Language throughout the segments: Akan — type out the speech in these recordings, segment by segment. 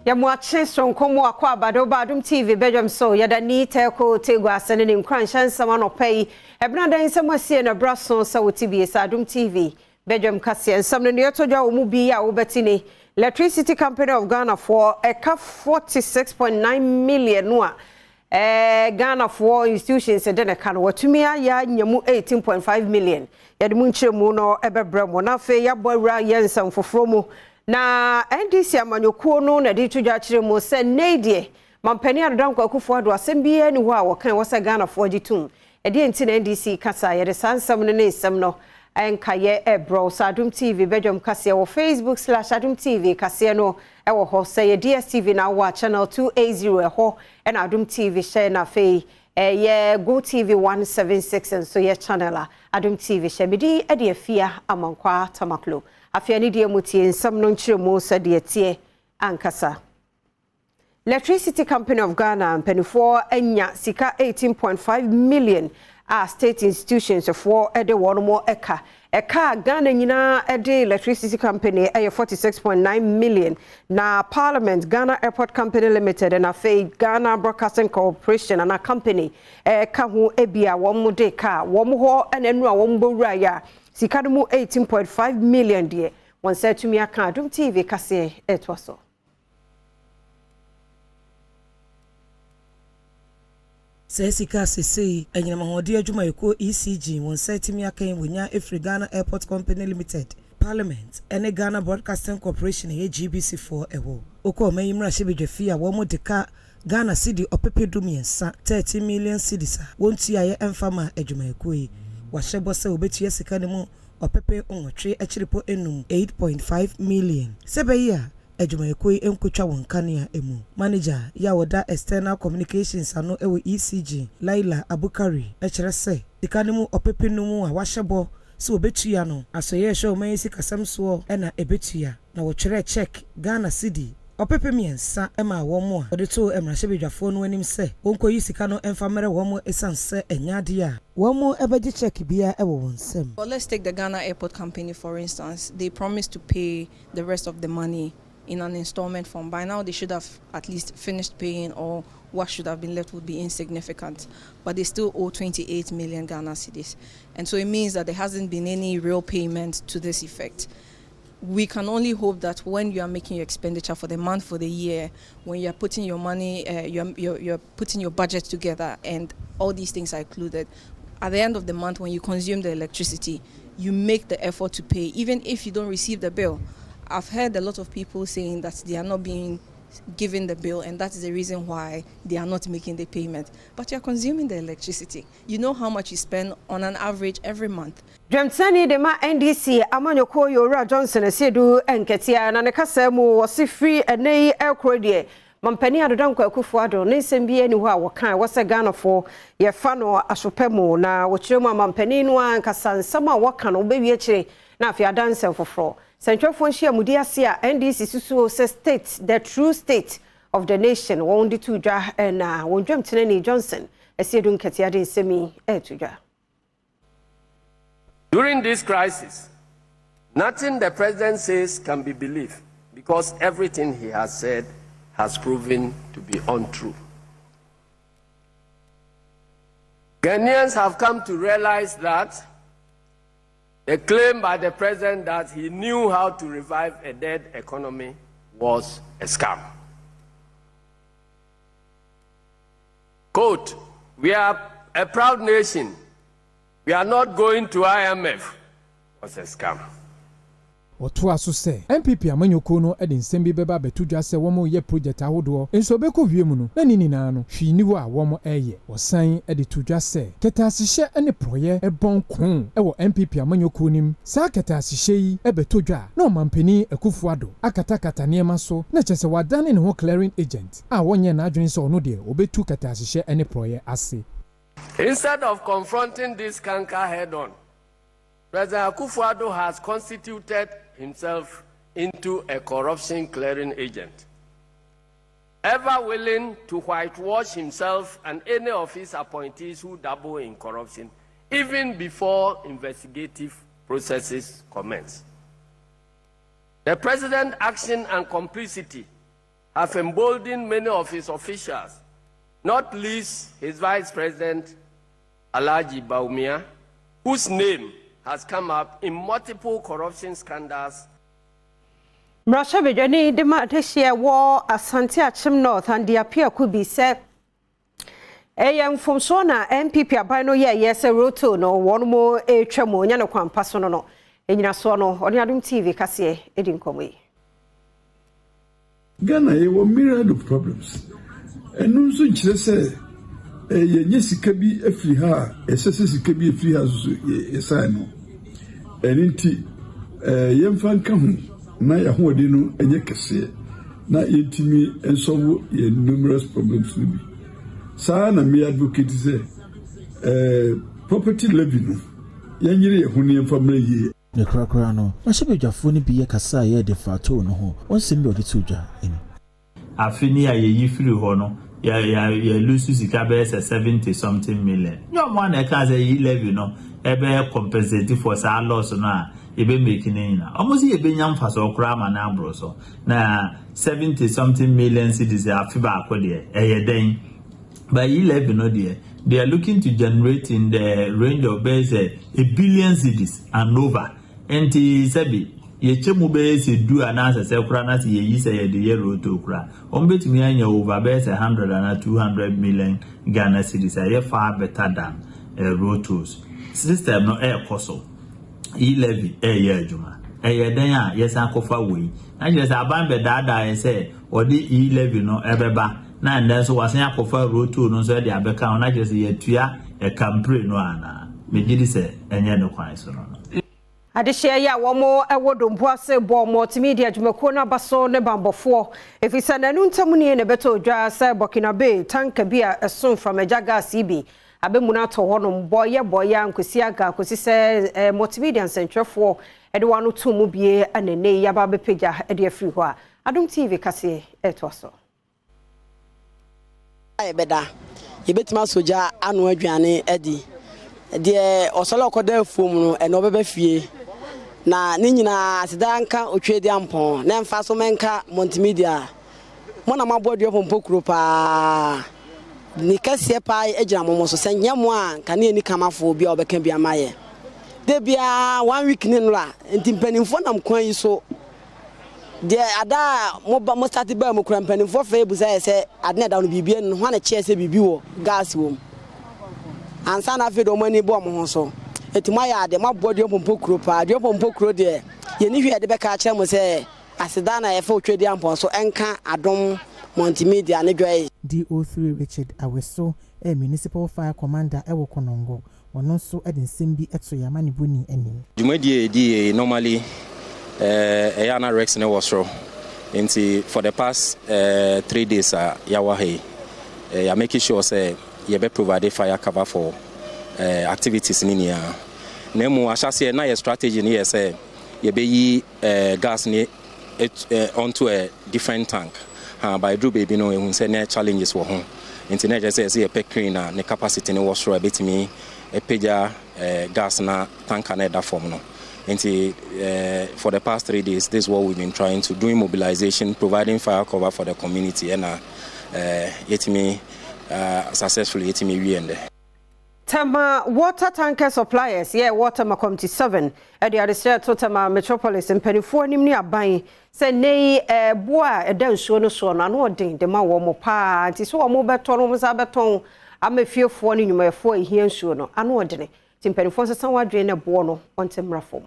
Ya mwache sonkomo akwa Badwam TV Badwam so yada ni teko tego asane ni nkwanshan sama no pay ebnada nsem asie na braso sa wotibi sa Adom TV Badwam kase nsem no yetodwa wo mu bi ya wo betini Electricity Company of Ghana for eka 46.9 million no Ghana for institutions de na kan watumi ya nyamu 18.5 million yade mu nchemu no ebebramo na fe ya bowra yensam foforo mu na NDC amanyokuo no na di tudwa kire mo se neidie mampani adodan kwakufu ado asem bia ni ho a wokan wose Ghana for gitum edi enti na NDC kasa yede sansam no ne nsem no enkaye ebro sa Adom TV Badwam kase wo Facebook/Adom TV kase no e wo ho se ye DSTV na wa channel 280 e ho e na Adom TV share na fe ye Go TV 176 and so ye channel Adom TV share bidi e de afia amankwa tamaklo afia ni de mutie nsam no nkyere mo sa de tie ankasa Electricity Company of Ghana mpanifo anya sika 18.5 million state institutions for ede wono eka Ghana nyina ede Electricity Company 46.9 million na Parliament Ghana Airport Company Limited and Ghana Broadcasting Corporation and a company ka ho ebia womo de ka womo ho enenu a womo bowura ya sika no 18.5 million de won say tumi aka Adom TV kase etwaso Sesika sese enyina mahodi adwuma eko ECG won setimi akan wonya Efri Ghana Airport Company Limited Parliament ene Ghana Broadcasting Corporation GBC4 ewo oko mayimra shebedwafi a wo modeka Ghana cedi opepedum yensa 30 million cedis wontu aye emfama adwuma eko yi wahye se obetua sika ne mu opepe onwotwe akiripo enum 8.5 million sebeya Adwuma ekoi enkotwa wonkane emu manager ya woda external communications ano ewo ECG Laila Abukari ekere se dikanemu opepenu a wahyebo se obetua no asoye hwe omansi kasamso na ebetua na wotwere check Ghana cedi opepe miensa ema womo a odeto emrahebedwafo no anim se wonkoyi sika no emfamere womo esanse enyade a womo ebeji check bia ewo wonsem. Well, let's take the Ghana Airport Company for instance. They promised to pay the rest of the money in an installment form. By now they should have at least finished paying, or what should have been left would be insignificant, but they still owe 28 million Ghana cedis, and so it means that there hasn't been any real payment to this effect. We can only hope that when you are making your expenditure for the month, for the year, when you are putting your money, you're putting your budget together and all these things are included, at the end of the month when you consume the electricity, you make the effort to pay even if you don't receive the bill. I've heard a lot of people saying that they are not being given the bill, and that is the reason why they are not making the payment. But you're consuming the electricity. You know how much you spend on an average every month. Dwamsani de ma NDC amanyoko Yora Johnson esedu enketia na ne kasa mu wose free enei ekrodie mampani adodan kwakufu ado ne nsembie ni ho a wokan wose Ghana for ye fa no asopemu na wochiremu mampani no ankasa nsama wokan no bewie kire na afia danse foforo Central Shia Mudiasia NDC susu se state, the true state of the nation. Wondi tuja and wonjam Teneni Johnson. Esedun Ketiadi Semi tuja. During this crisis, nothing the president says can be believed because everything he has said has proven to be untrue. Ghanaians have come to realize that the claim by the president that he knew how to revive a dead economy was a scam. Quote, "We are a proud nation. We are not going to IMF." Was a scam. Otu aso se MPP amanyoko no ede nsem bi beba betudwa se womo ye project ahodo enso be ko wiemu no na ninina no hwiniwo a womo eye osan ede tudwa se ketasihye ene proye ebon kon e wo MPP amanyoko nim sa ketasihye yi e betudwa na omampani Akufuado akatakata niema so na chese wadane ne ho clearing agent a wonye na adwene se ono de obetu ketasihye ene proye ase. Instead of confronting this canker head on, President Akufuado has constituted himself into a corruption clearing agent, ever willing to whitewash himself and any of his appointees who dabble in corruption, even before investigative processes commence. The president's action and complicity have emboldened many of his officials, not least his Vice President, Alhaji Bawumia, whose name has come up in multiple corruption scandals. Mrasha Bejani Dema Teshia war Asante Achim North and the appear could be said. Young from Sona MPP abano yes a roto no one more a tremo nyano kwan pasono no enyina so no oni Adom TV kase edin komwe. Ghana ye myriad of problems. Enu nso nkyere se ye nyesika bi afiri ha esese sika bi afiri ha so yesa no. Eninti yemfa nka hu na ya hoode no enye kese na yentimi ensowo ye numerous problems no bi. Sa na me advocate say property levy no yanyere ye huni emfamra ye ne krakra no ma shebedwafo ni bi ye kasa ye de fato no ho wonsem bi odito dwa eni afini aye yifiri ho no ya lose sika be 70 something million no mo na ka say yi levy no ebe compensate for sa loss no a ebe make na almost ye be nyam fa so kra ma na abro so na 70 something million cedis afi ba akode eye den. By 11 no dear, they are looking to generate in the range of $1 billion cedis and over. And Sebi, ye chemu be se do announce a self-rana ye say the year to cra. Bet me and over 100 and 200 million Ghana cedis are far better than rotos. System no air coso. Levy a year juma. A year then, yes, Uncle Faway. And yes, I ban be dada and say, or the levy no ever back. Na and so was ya kofa road to no so dey abeka na just ye tua e campaign no ana me gidi se enye no kwan so no Adehye ya womo ewodompo ase bo multimedia dwumako na baso ne bambofo efisa nanu ntamu ne beto odwa se Burkina Bay tanka bia eson from ejaga CB abemuna to honom boye ankosi aga akosi se multimedia nsentwefo ede wanu to mu bie anene ya ba bepeja ede afiri ho a Adom TV kase etoso Beda yebetima soja anu adwane edi de osolo koda fom no eno bebe fie na ni nyina asida nka otwedi ampon na mfa so menka multimedia mo na mabodi opompo kuro pa ni kase pa ejira momo so senyamo a ka ne ni kamafo bia obeka bia maye de bia 1 week ni nra ntimpanimfo nam kwan yi so de ada mo start ba mo kura mpanimfo fa ebusa se adne da no bibie no ho na che se bibi wo gas wo ansa na fe do mani bo mo ho so etima ya de mabodi opompo kuro pa de opompo kuro de ye ni hwe de be ka kire mo se asida na ye fa otwedi ampon so enka Adom multimedia ne dwai DO3 Richard Aweso municipal fire commander ewo Konongo wono so e de nsem bi eto ya mani boni anim Jumadi normally Ayana Rex ne was raw. For the past 3 days, Yawahe, you're making sure say you be provide fire cover for activities in India. Nemu ashasi na your strategy ni say you be gas ni onto a different tank. By do baby no we say challenges for home. Internet just say a pecrin na the capacity ni was raw bit me a peja gas na tank na that form no. For the past 3 days, this is what we've been trying to do: mobilization, providing fire cover for the community, and successfully we end. Tama water tanker suppliers, water makomti 7 at the other to Tama Metropolis and Penifo nimni abai say nay boa a down so no ding the ma womo pa anti so mo beton mo zabeton am a few for in my 4 here so no anodene Timpenifo san wadwe na bo no on temrafom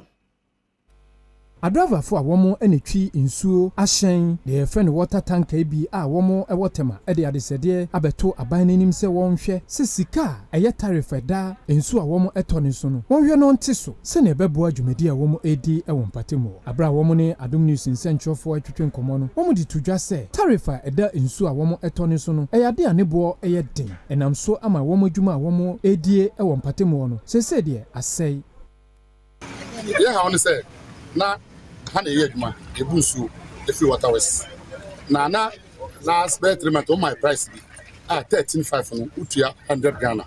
Adriver for a woman and a tree in Suo, Ashen, the friend water tank be a woman a waterma, Eddie Adesede, Abeto, a binding himself one share, Sissika, a yet tariff da, and so a woman at Tonison. One year non tisso, send a beboa, Jumedia woman AD, a one patimo. A bra woman, Adom news in Central for a twin common. Woman did to just say, Tariffa a da in so a woman at Tonison, a dear neighbor, a yet ding, and I'm so am a woman Juma woman AD, a one patimo. Say, dear, I say. Yeah, I want to say, now. Honey, yegma, Ebusu, if you water was. Nana, last birthday month on my price. 13.5 Utia 100 Ghana,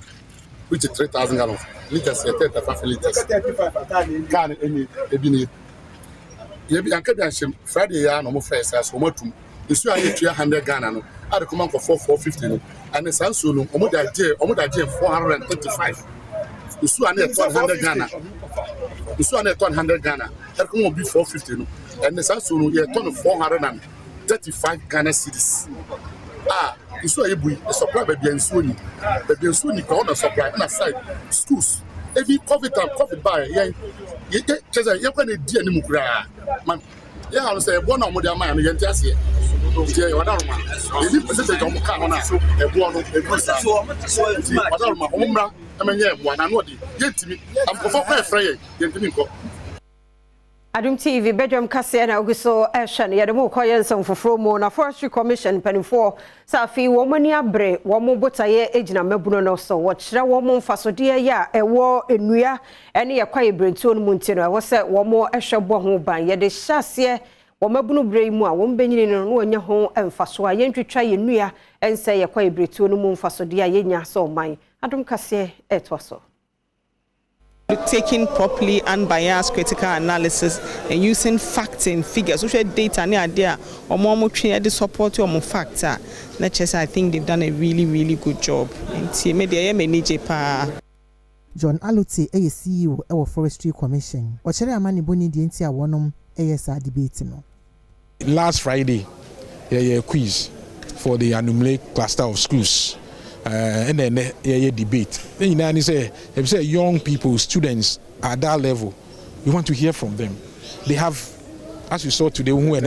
which is 3,000 gallons. Liters, 35 liters. Can any, Ebini. Yabi Ankadian, Friday, no more face as Homotum, Nsu a yɛ 100 Ghana no a de come for 450 no and the sansu no omo da je 435 nsu a na 100 Ghana nsu a na 100 Ghana a come be 450 no and the sansu no yɛ 435 Ghana cedis nsu a yɛ bui the supply be nsu ni ka on supply na side schools every COVID buy yɛ cheza yɛ kwa na di ani mu kura man yɛ ha no sɛ ɛbɔ na ɔmo de ama no yɛ nti ase yɛ wadaroma ɛni pɛsɛ ka ɔmo ka ho na ɛbɔ no ɛbu sa wadaroma ɔmo mmra ɛmɛnyɛ ɛboa na no ɔde yɛntimi amkɔfɔ kɔ ɛfrɛ yɛntimi nkɔ Adom TV Badwam kase na oguso ehwe ne yede mo koye nsem foforo mo na Forestry Commission panifo safi wo mani abre wo mo botaye ejina mabuno no so wo kire wo mo mfasode ya ewo enua ene ye kwaye brentuo no munti no wo se wo mo ehwe bo ho ban yede hyase wo mabuno bre mu a wo mbenyini no no nya ho emfaso a yentwitwa ye nua ense ye kwaye brentuo no mu mfasode ya yenya so man Adom kase etwaso taking properly unbiased critical analysis and using facts and figures, social data and idea or more train the support or more factor. I think they've done a really good job. John Aluti, CEO of Forestry Commission. Or shall I mani boni the entire one ASR debate? Last Friday, a quiz for the Anumle cluster of schools. And then a debate. Then you say young people, students at that level, we want to hear from them. They have, as you saw today, more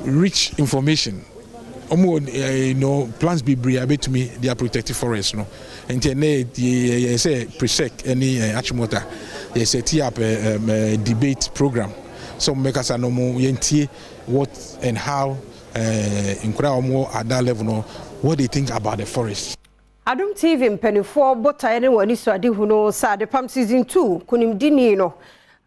rich information. Plants be able to me, they are protected forests. No, and then they say presec any achimota. They set up a debate program. So make us know what and how. More at that level, no, what they think about the forest. Adom TV mpenifo bota ene wani so ade hu no sa de pam season 2 kunim dini no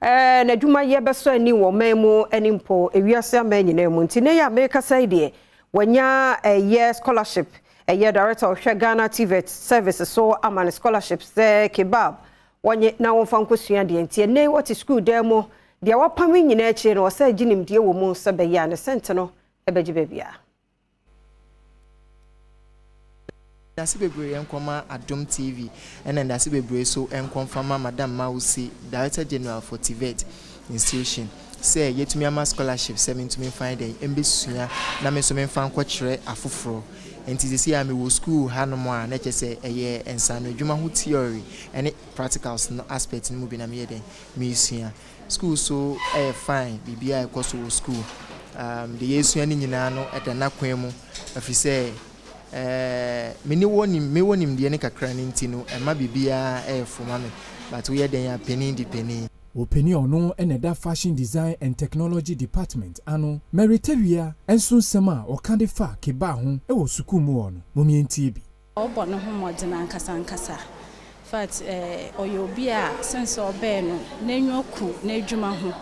na dwuma ye beso ani wo memu enimpo ewiase amanyina mu ntine ya America side wanya year scholarship year director of Ghana TVET services so amane scholarships kebab wanye na wonfa nkosua de ntie ne what school demo de wapam nyina achi no sa ginim de wo mu se be ya ne sente no ebeji bebia Dasi bebre enkoma Adom TV and then dasi bebre so enkonfama Madam Mausi Director General for TVET institution say yetumi ama scholarship 7 to me find the embesua na me so me fan kwakire afoforo enti sisi ya me wo school hanom a na chese eye ensano adwuma ho theory and practicals no aspect ni mu bi na me yeden me sua school so fine bibia e koso wo school the yesu ani nyina no etana kwan mu afise me wonim de ne kakra ne ntino ema bibia foma me but we den ya penny Openi ono eneda fashion design and technology department ano meritavia enso nsema okade fa keba ho e wo suku mu ono momienti bi obo no ho modena nkasa fact oyobi a sense obe no nanyoku na adwuma ho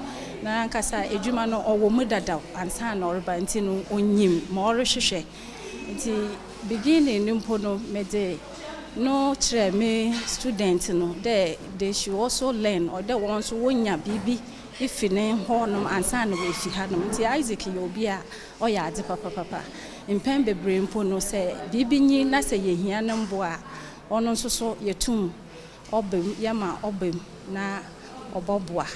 na nkasa adwuma no owo mu dadaw ansa na oreba ntino onyim ma orehwehwe nti beginning nimpo no mede no try me student no they should also learn or they want to wonya bibi if ne honum ansa na we fi hanom nti Isaac yobi a oya ade papa impem bebre mpo no se bibi nyi na se yehia no mbo a ono nso so yetum obem yama obem na oboboa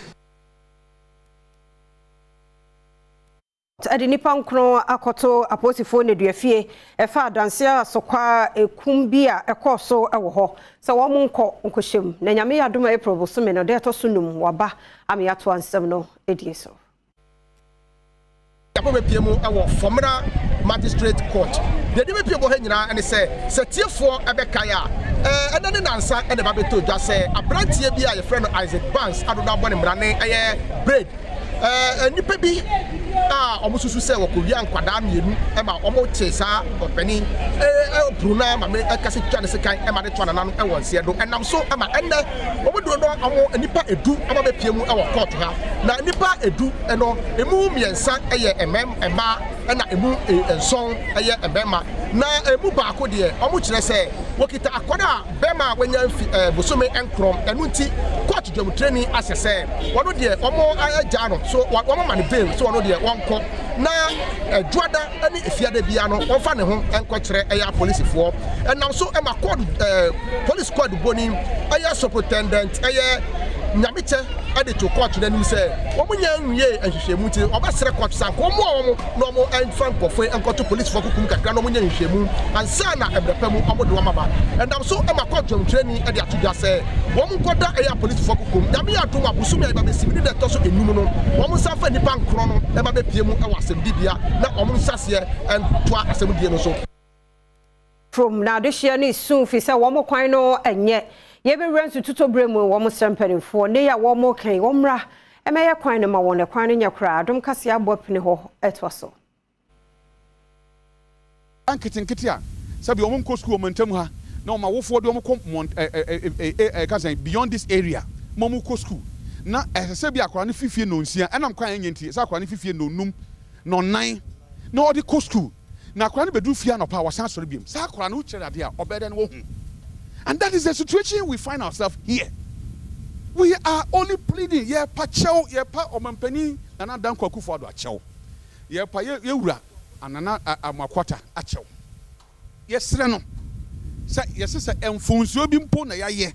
ade nipa nkro akoto aposifo ne duafie efa adanse asokwa ekum bi a ekoso ewo ho se wo mo nkohyem na nyame yadom a April bosome no de to sunum waba ame ato ansem no edieso yapo piemu ewo formula magistrate court de de piemu ha nyina ene se tiefo ebekan a edane nansa ene ba beto dwa se abrantie bi a ye friend Isaac Banks adodo abone mrane eye braid nipa bi omususu se wokowia nkwada mienu ema omo chesa openi bruna ma me akase twa ne sekan ema de twa nanu e wonse do enam so ema enne omodo no omo nipa edu ama be piemu e wo court ha na nipa edu eno emu miensa eye ema na emu enson eye ebema na emu baako de omo kire se wokita akoda bema wanya bosome enkrom enu nti court dwamtreni asese wono de omo agya no so womo ma ne bail so wono de wonko na juada ani efiade bia no wonfa ne ho enko kire eya police fo enam so e ma code police code boni eya superintendent eya nyamiche ade to court na nim say omo nya nwie ahwehwemu ti obasere court sanko omo no mo enfa nkofo enkoto police fo kukum kakra no mo nya nhwehwemu ansa na ebrepa mu omo de wamaba endam so e ma court dwamtreni ade atodwa say womo nkoda eya police fo kukum nyame atom abusumi eba besibini de to so enum no womo safa nipa nkro no eba bepie mu e wasem dibia na omo nsase entoa asem die no so from now this year ni soon fi say womo kwan no enye ye be ransu tutobre mu womo sempanifo ne ya womo kan womra emeye kwan no ma won kwan no nya kra Adom kase abopne ho etwaso anketenkete a sabi womo nko school omantam ha na oma wofo de womo kom kasan beyond this area momo ko school na esese bi akwa no fifie no nsia enam kwan anya ntie sa akwa no fifie no num no nan na odi ko school na akwa no bedu fia no pa wasan sori biem sa akwa no kire ade a obede no wo hu. And that is the situation we find ourselves here. We are only pleading. Yeah, pa chow, yeah, pa omampeni, nana dan kwaku for a chow. Yeah, pa ye ura, anana amakwata a chow. Yes, Reno. Say, yes, sir, and Fonso bimpo na ya ye.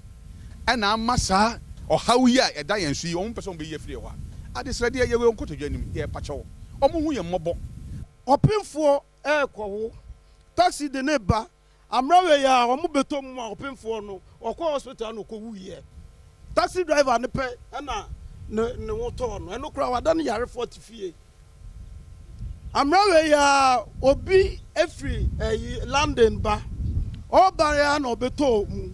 And I'm massa or how ya a die and see one person be ye free one. I decided ye will go to Jenny, yeah, pa chow. Omu ya mobo. Open for air quo. Taxi the neighbor. Amrawe ya omo beto mu open for no okwa hospital no ko wuye taxi driver ne pe na ne woto no eno kura wada ne yare 40 fie amrawe ya obi efri London ba oba ya na obeto mu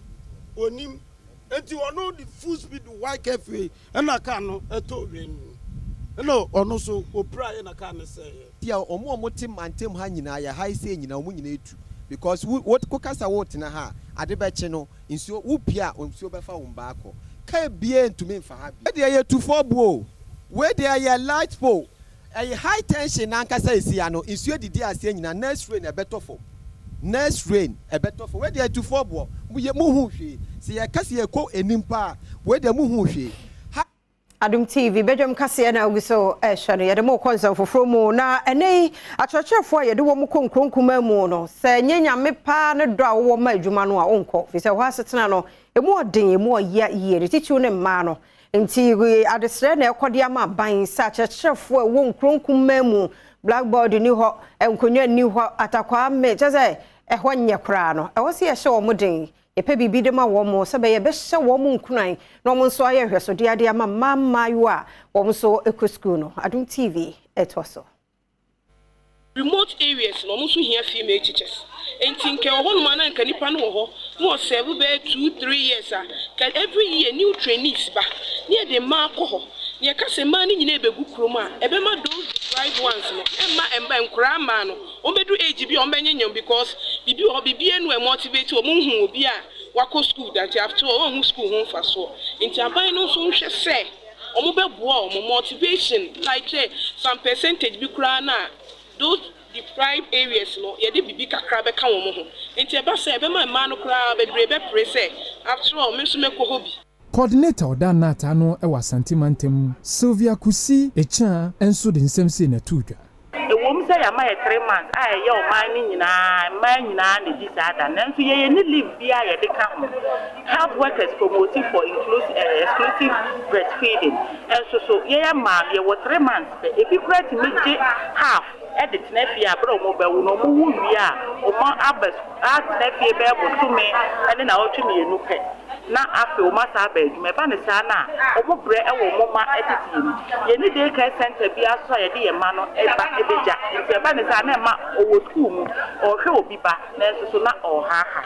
onim enti ono the full speed white cafe na ka no eto wen no ono so opra na ka ne say dia omo tim mantem ha nyina ya high say nyina omo nyina etu because what kokasa what na ha ade beche no nsuo wupia nsuo befa wo mbaako ka bie ntumi mfa ha bi de ye 24 buo we de ye light pole a high tension na nkasa esi ya no nsuo didi ase nyina next rain e beto fo next rain e beto fo we de 24 buo mu hu hwe se ye kase ye ko enimpa we de mu hu hwe Adom TV Badwam kase na oguso ehwere ye de mo konsa foforo mu na ene achochefo ye de wo mu konkronkuma mu no se nyenya mepa ne do a wo ma adwuma no a onko fi se ho asetena no emu odin emu oya ye titiw ne ma no nti adesre na ekode ama ban sa achochefo wo konkronkuma mu blackboard ni ho enkonwa ni ho atakwa me cheze ehwo nye kra no ewo se ye hye wo muden epe bibi de ma wo mo se be ye be hye wo mo nkunan no mo nso aye hweso de ade ama mamayo a wo mo so ekoschool no Adom TV etoso remote areas no mo so hia female teachers enti nke wo no man nka nipa no wo no serve be 2-3 years every year new trainees ba ne de ma ko ne ka se ma ni nyina ebegu kroma ebe ma do drive ones no emma enkura ma no o bedu age bi o menyanyam because bibi enu e motivate o mu hu obi a wako school that after all hu school hu fa so nti aban no so nhwe se o mo beboa o mo motivation like some percentage bi kura na those deprived areas no ye de bibi kakra be ka wo mo ho nti e ba se ebe ma no kura be brebe prese after all me so meko hobi Coordinator Odanata no ewa Santimantem Sylvia Kusi echa enso de nsemse na tudwa. Ewom say ya ma 3 months ye o man ni nyina ne di sada nanso ye ni live bia ye de ka ho. Health workers promoting for exclusive breastfeeding. Enso so ye ya ma ye wo 3 months e bi kura ti meje half edit na fia bro mo ba wo no mo wu wi a o ma abes at na fia be bo tumi ene na o tumi enu pe. Na afi o masa ba adwuma ba ne sa na o mo bre e wo mo ma editi ye ni dey care center bi aso ye de ye ma no e ba e beja nti ba ne sa na ma o wo school mu o hwe obi ba na so na o ha ha